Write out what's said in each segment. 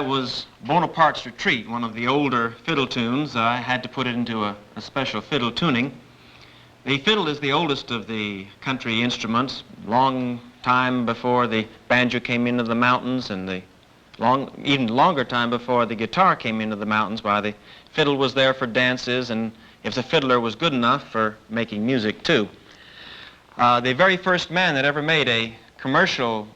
That was Bonaparte's Retreat, one of the older fiddle tunes. I had to put it into a special fiddle tuning. The fiddle is the oldest of the country instruments, long time before the banjo came into the mountains, and even longer time before the guitar came into the mountains. Why, the fiddle was there for dances, and if the fiddler was good enough, for making music too. The very first man that ever made a commercial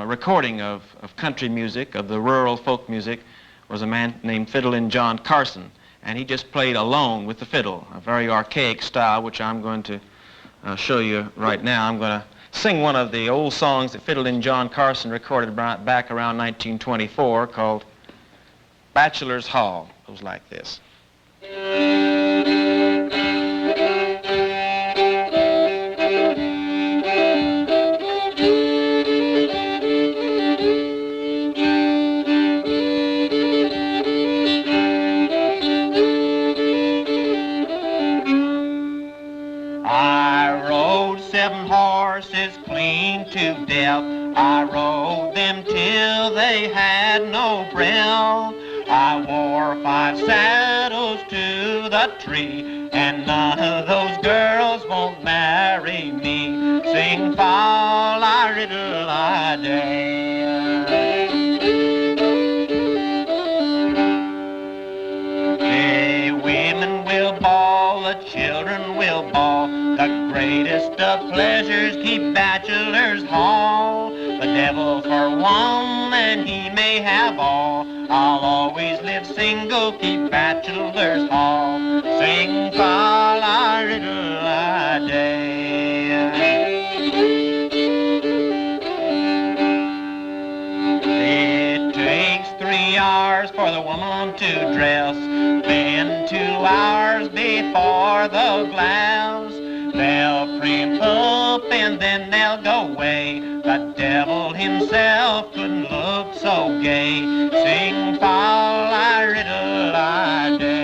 recording of country music, of the rural folk music, was a man named Fiddlin' John Carson, and he just played alone with the fiddle, a very archaic style, which I'm going to show you right now. I'm going to sing one of the old songs that Fiddlin' John Carson recorded back around 1924, called Bachelor's Hall. It goes like this. Clean to death, I rode them till they had no breath. I wore 5 saddles to the tree, and none of those girls won't marry me. Sing fall, I riddle, I day. The women will bawl, the children will bawl. The greatest of pleasures keep bachelor's hall. The devil for one, and he may have all. I'll always live single, keep bachelor's hall. Sing fall, I riddle, I day. It takes 3 hours for the woman to dress, then 2 hours before the glass. They'll primp up and then they'll go away. The devil himself couldn't look so gay. Sing fall, I riddle, I day.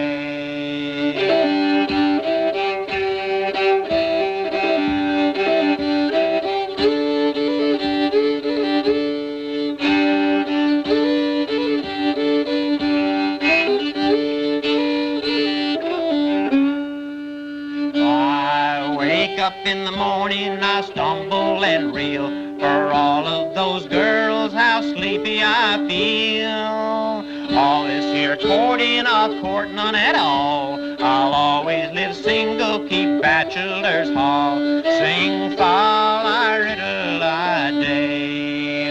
Up in the morning, I stumble and reel. For all of those girls, how sleepy I feel. All this here courting, I'll court none at all. I'll always live single, keep bachelor's hall. Sing fall, I riddle, I day.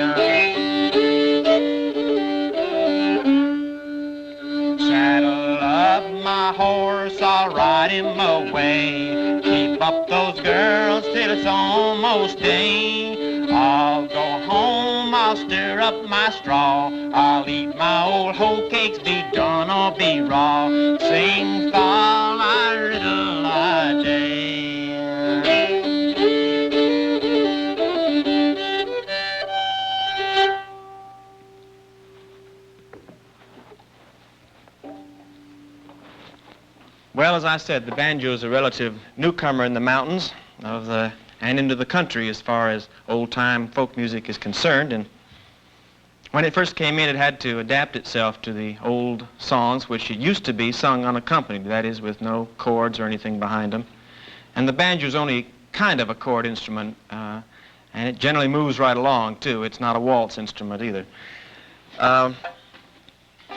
Saddle up my horse, I'll ride him away. Keep up those girls till it's almost day. I'll go home, I'll stir up my straw. I'll eat my old hoe cakes, be done or be raw. Sing fall, I riddle, I day. Well, as I said, the banjo is a relative newcomer in the mountains and into the country as far as old-time folk music is concerned. And when it first came in, it had to adapt itself to the old songs, which it used to be sung unaccompanied, that is, with no chords or anything behind them. And the banjo is only kind of a chord instrument, and it generally moves right along, too. It's not a waltz instrument either.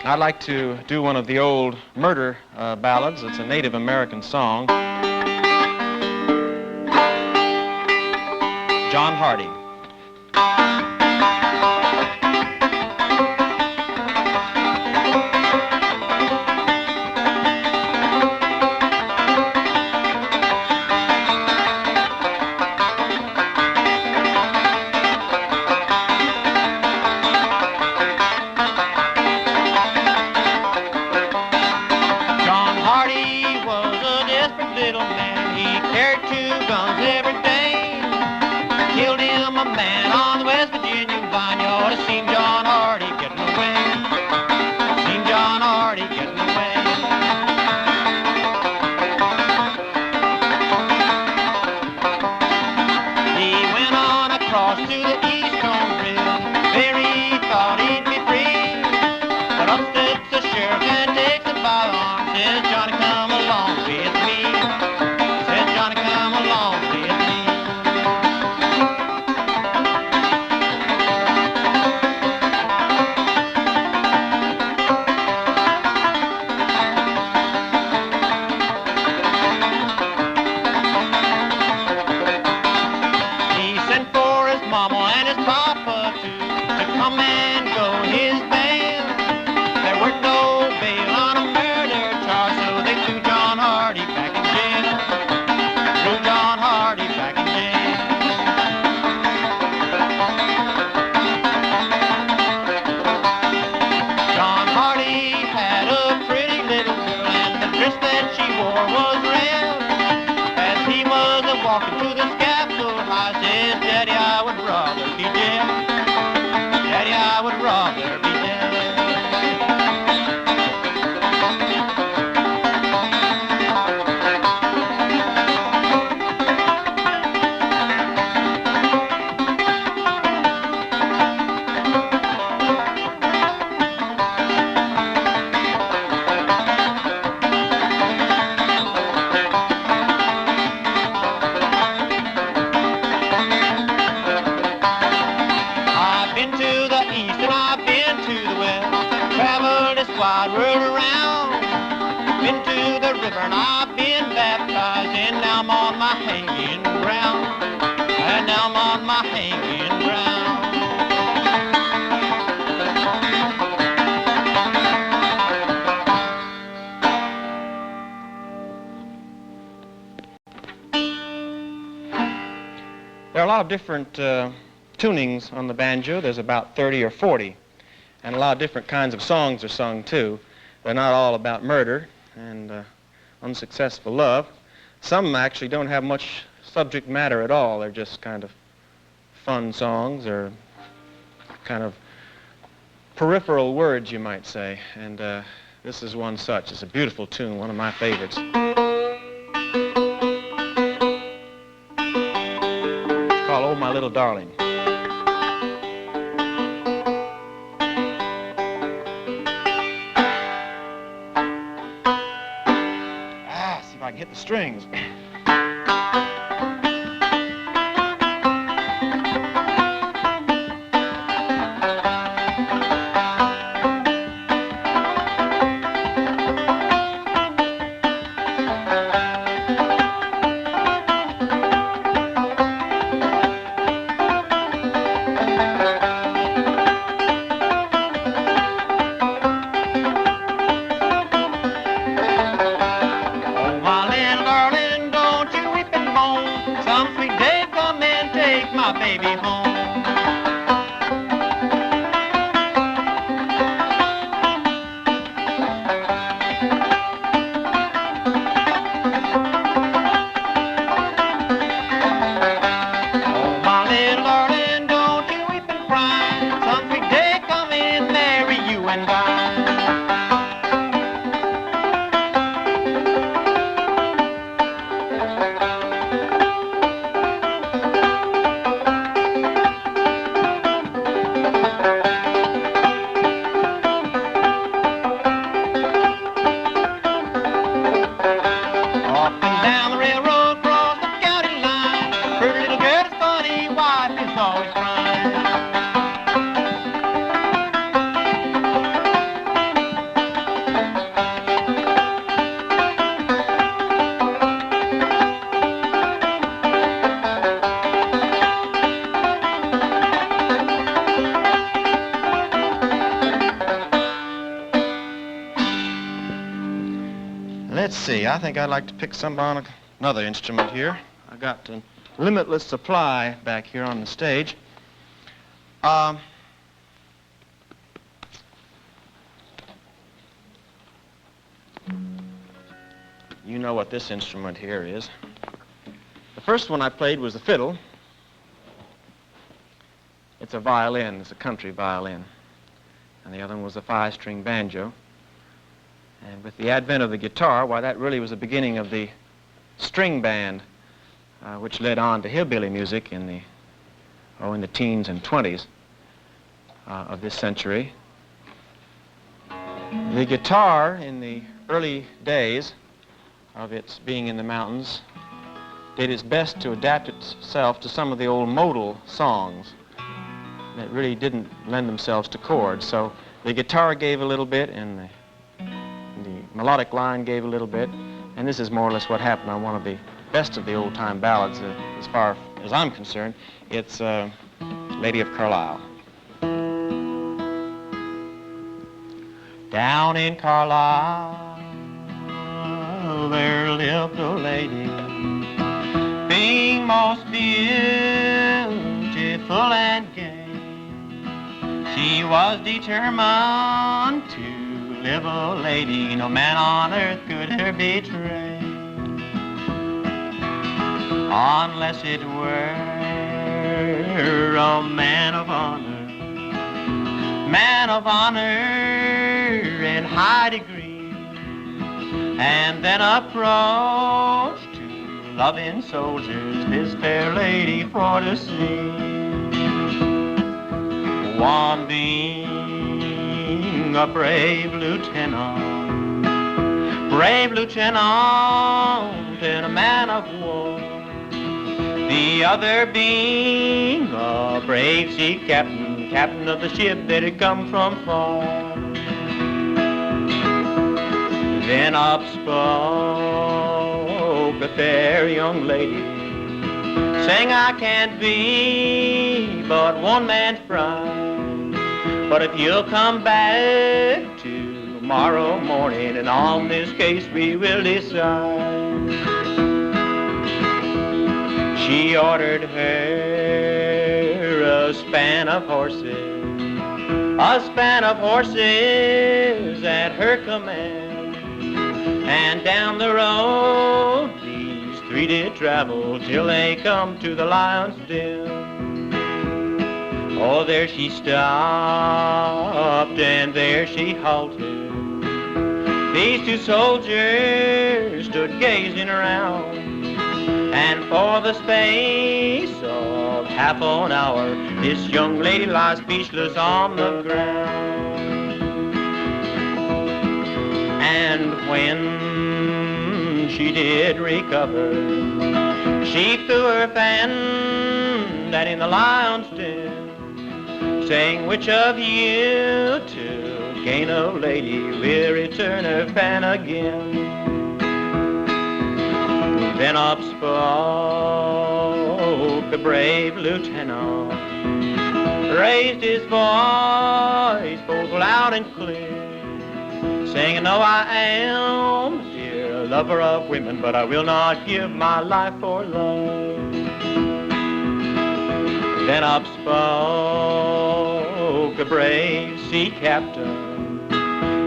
I'd like to do one of the old murder ballads. It's a Native American song. John Hardy. and I've been baptized, and now I'm on my hanging ground, and now I'm on my hanging ground. There are a lot of different tunings on the banjo. There's about 30 or 40, and a lot of different kinds of songs are sung too. They're not all about murder and unsuccessful love. Some actually don't have much subject matter at all. They're just kind of fun songs or kind of peripheral words, you might say. And this is one such. It's a beautiful tune, one of my favorites. It's called Oh My Little Darling. See if I can hit the strings. Baby home. Oh, my little darling, don't you weep and cry. Some sweet day come and marry you and I. Always crying. Let's see, I think I'd like to pick some on another instrument here. I got limitless supply back here on the stage. You know what this instrument here is. The first one I played was the fiddle. It's a violin, it's a country violin. And the other one was a 5-string banjo. And with the advent of the guitar, why, that really was the beginning of the string band, which led on to hillbilly music in the teens and 20s of this century. The guitar, in the early days of its being in the mountains, did its best to adapt itself to some of the old modal songs that really didn't lend themselves to chords. So the guitar gave a little bit, and the melodic line gave a little bit, and this is more or less what happened on one of the best of the old-time ballads, as far as I'm concerned. It's Lady of Carlisle. Down in Carlisle, there lived a lady, being most beautiful and gay. She was determined to live a lady, no man on earth could her betray, unless it were a man of honor in high degree, and then approached two loving soldiers this fair lady for to see. One being a brave lieutenant and a man of war, the other being a brave sea captain of the ship that had come from far. Then up spoke a fair young lady, saying, I can't be but one man's bride, but if you'll come back tomorrow morning, and on this case we will decide. She ordered her a span of horses at her command, and down the road these three did travel till they come to the lion's den. Oh, there she stopped and there she halted. These two soldiers stood gazing around, and for the space of half an hour this young lady lies speechless on the ground. And when she did recover, she threw her fan down in the lion's den, saying, which of you to gain a lady will return her fan again? Then up spoke the brave lieutenant, raised his voice both loud and clear, saying, no, I am, dear, a lover of women, but I will not give my life for love. Then up spoke the brave sea captain.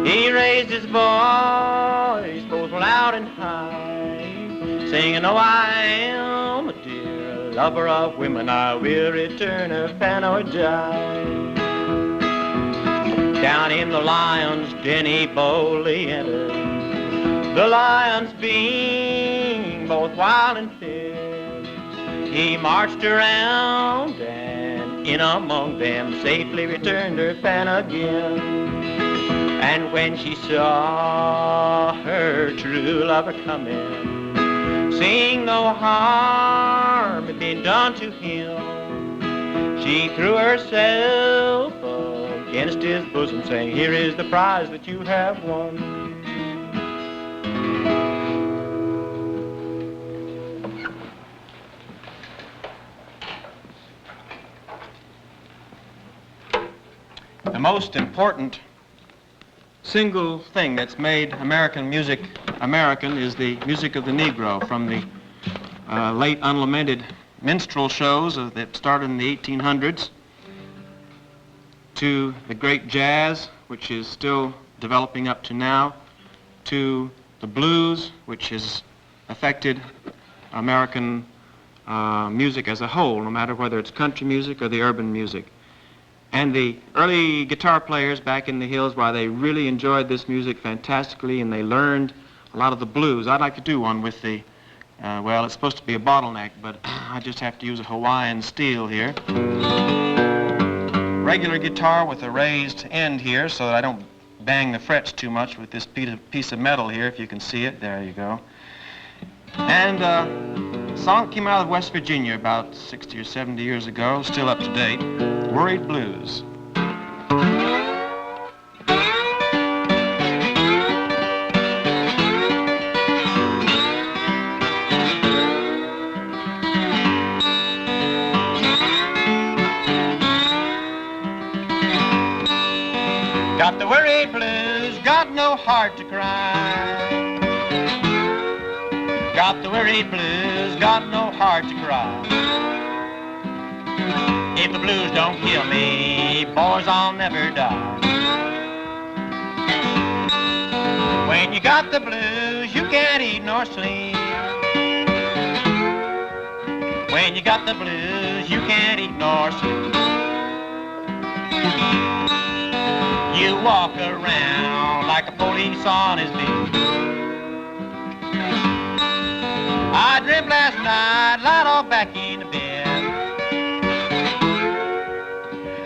He raised his voice both loud and high, saying, oh, I am a dear lover of women, I will return her fan or die. Down in the lion's den he boldly entered, the lions being both wild and fierce. He marched around and in among them safely returned her fan again. And when she saw her true lover coming, seeing no harm had been done to him, she threw herself against his bosom, saying, here is the prize that you have won. The most important single thing that's made American music American is the music of the Negro, from the late unlamented minstrel shows that started in the 1800s to the great jazz, which is still developing up to now, to the blues, which has affected American music as a whole, no matter whether it's country music or the urban music. And the early guitar players back in the hills, while they really enjoyed this music fantastically and they learned a lot of the blues. I'd like to do one with the, well, it's supposed to be a bottleneck, but I just have to use a Hawaiian steel here. Regular guitar with a raised end here so that I don't bang the frets too much with this piece of metal here, if you can see it. There you go. And a song came out of West Virginia about 60 or 70 years ago, still up to date, Worried Blues. Got the worried blues, got no heart to cry. Got the worried blues, got no heart to cry. If the blues don't kill me, boys, I'll never die. When you got the blues, you can't eat nor sleep. When you got the blues, you can't eat nor sleep. You walk around like a police on his beat. I dreamt last night, lied all back in the bed.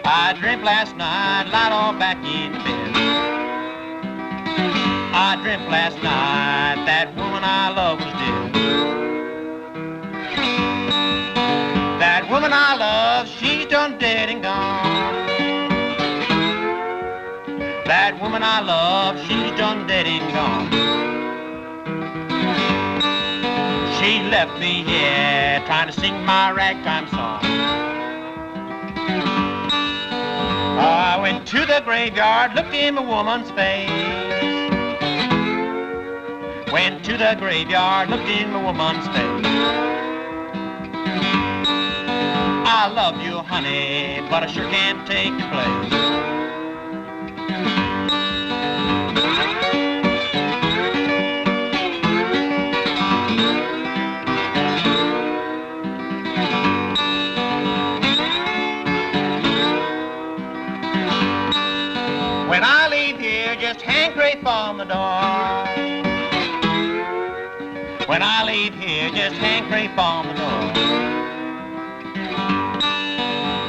I dreamt last night, lied all back in the bed. I dreamt last night that woman I love was dead. That woman I love, she's done dead and gone. That woman I love, she's done dead and gone. left me here trying to sing my ragtime song. I went to the graveyard, looked in the woman's face. Went to the graveyard, looked in the woman's face. I love you, honey, but I sure can't take your place. When I leave here, just hang crape on the door. When I leave here, just hang crape on the door.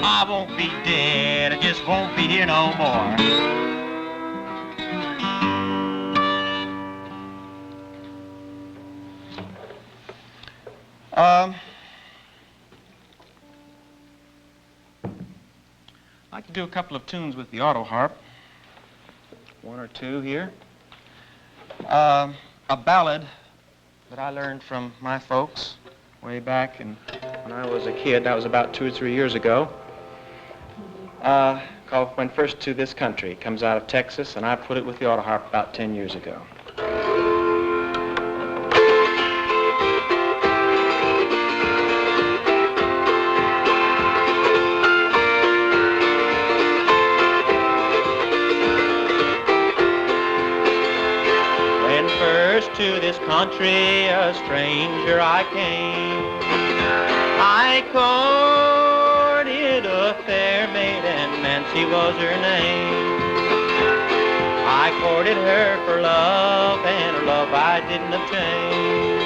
I won't be dead, I just won't be here no more. I'd like to do a couple of tunes with the auto harp. One or two here. A ballad that I learned from my folks way back when I was a kid. That was about 2 or 3 years ago. Called When First to This Country. It comes out of Texas, and I put it with the auto harp about 10 years ago. To this country, a stranger I came. I courted a fair maiden, Nancy was her name. I courted her for love, and her love I didn't obtain.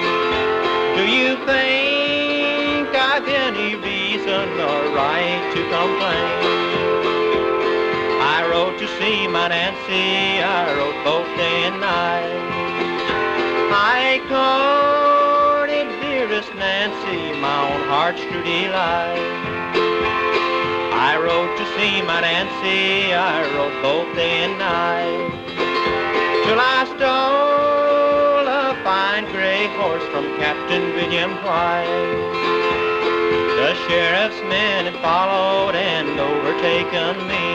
Do you think I've any reason or right to complain? I wrote to see my Nancy, I wrote both day and night. I courted dearest Nancy, my own heart's true delight. I wrote to see my Nancy, I wrote both day and night. Till I stole a fine gray horse from Captain William White. The sheriff's men had followed and overtaken me.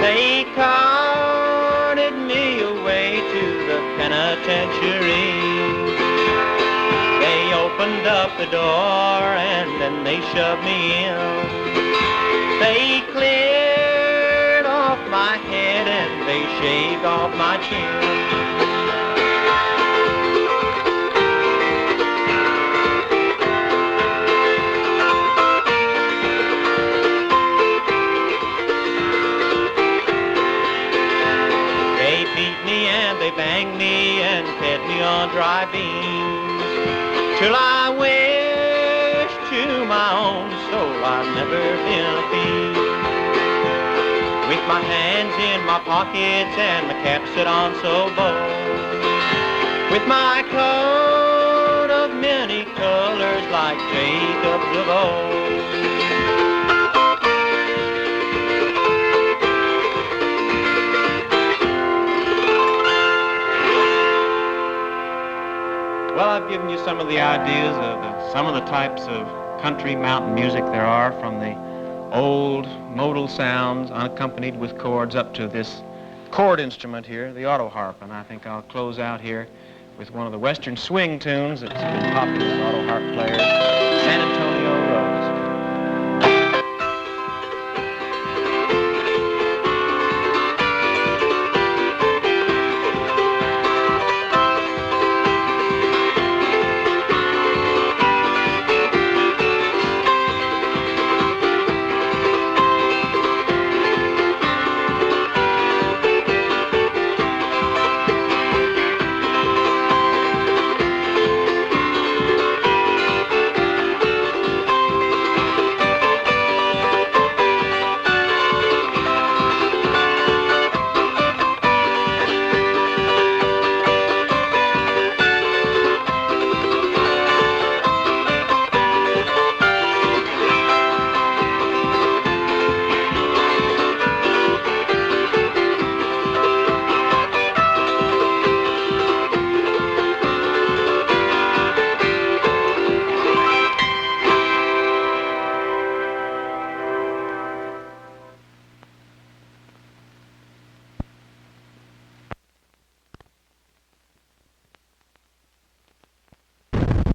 They carted me away to the penitentiary. They opened up the door and then they shoved me in. They cleared off my head and they shaved off my chin. They banged me and fed me on dry beans, till I wished to my own soul I'd never been a thief. With my hands in my pockets and my cap set on so bold, with my coat of many colors like Jacob's of old. Well, I've given you some of the ideas of some of the types of country mountain music there are, from the old modal sounds unaccompanied with chords up to this chord instrument here, the auto harp. And I think I'll close out here with one of the western swing tunes that's been popular with auto harp players, San Antonio Road.